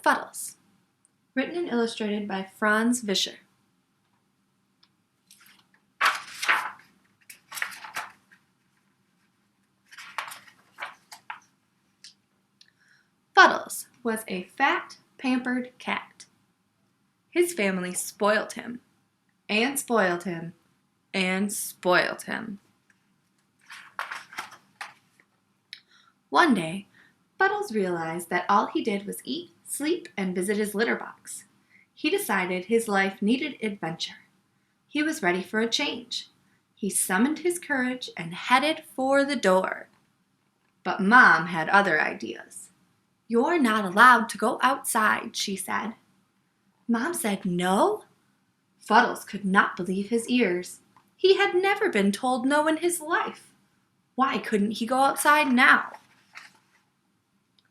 Fuddles, written and illustrated by Frans Vischer. Fuddles was a fat, pampered cat. His family spoilt him, and spoiled him, and spoiled him. One day, Fuddles realized that all he did was eat, sleep, and visit his litter box. He decided his life needed adventure. He was ready for a change. He summoned his courage and headed for the door. But Mom had other ideas. "You're not allowed to go outside," she said. Mom said no? Fuddles could not believe his ears. He had never been told no in his life. Why couldn't he go outside now?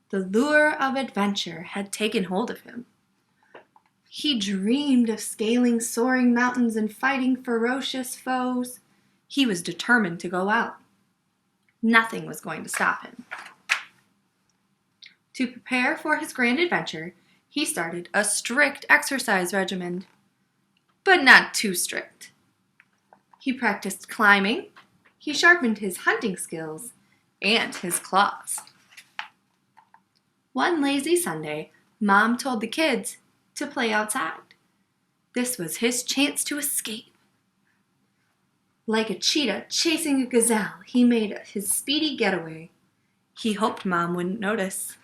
The lure of adventure had taken hold of him. He dreamed of scaling soaring mountains and fighting ferocious foes. He was determined to go out. Nothing was going to stop him. To prepare for his grand adventure, he started a strict exercise regimen, but not too strict. He practiced climbing, he sharpened his hunting skills, and his claws. One lazy Sunday, Mom told the kids to play outside. This was his chance to escape. Like a cheetah chasing a gazelle, he made his speedy getaway. He hoped Mom wouldn't notice.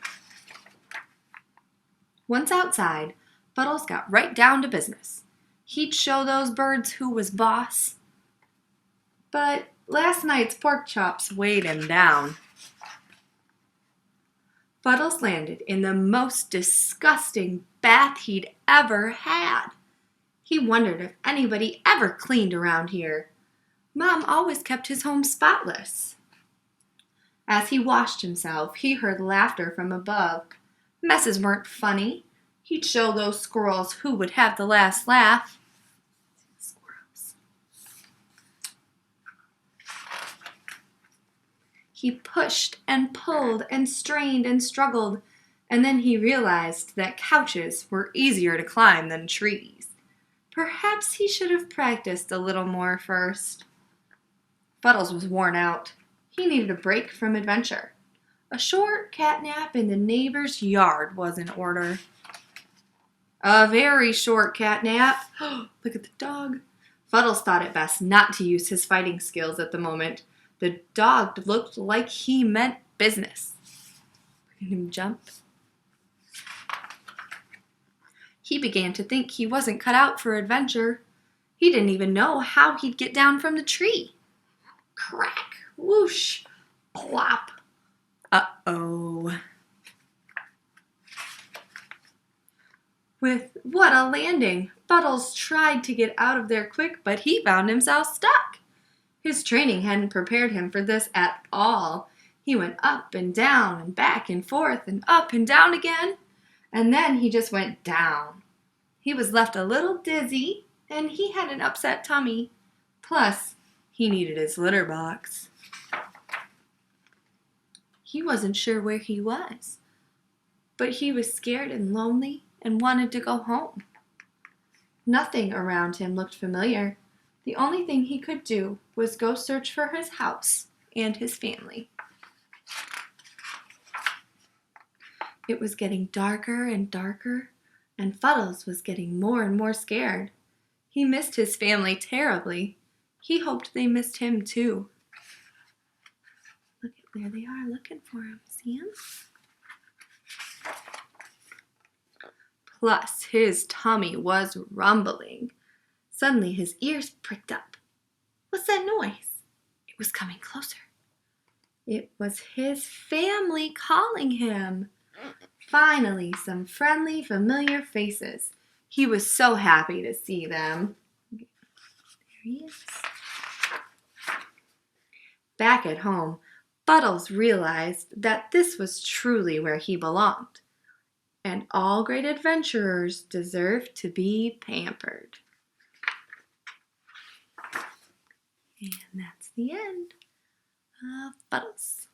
Once outside, Fuddles got right down to business. He'd show those birds who was boss. But last night's pork chops weighed him down. Fuddles landed in the most disgusting bath he'd ever had. He wondered if anybody ever cleaned around here. Mom always kept his home spotless. As he washed himself, he heard laughter from above. Messes weren't funny. He'd show those squirrels who would have the last laugh. Squirrels. He pushed and pulled and strained and struggled, and then he realized that couches were easier to climb than trees. Perhaps he should have practiced a little more first. Fuddles was worn out. He needed a break from adventure. A short cat nap in the neighbor's yard was in order. A very short cat nap. Look at the dog. Fuddles thought it best not to use his fighting skills at the moment. The dog looked like he meant business. Look at him jump. He began to think he wasn't cut out for adventure. He didn't even know how he'd get down from the tree. Crack, whoosh, plop. Uh-oh. With what a landing! Fuddles tried to get out of there quick, but he found himself stuck. His training hadn't prepared him for this at all. He went up and down and back and forth and up and down again, and then he just went down. He was left a little dizzy, and he had an upset tummy. Plus, he needed his litter box. He wasn't sure where he was, but he was scared and lonely and wanted to go home. Nothing around him looked familiar. The only thing he could do was go search for his house and his family. It was getting darker and darker, and Fuddles was getting more and more scared. He missed his family terribly. He hoped they missed him too. Look at where they are looking for him. See him? Plus, his tummy was rumbling. Suddenly, his ears pricked up. What's that noise? It was coming closer. It was his family calling him. Finally, some friendly, familiar faces. He was so happy to see them. There he is. Back at home, Fuddles realized that this was truly where he belonged. And all great adventurers deserve to be pampered. And that's the end of Fuddles.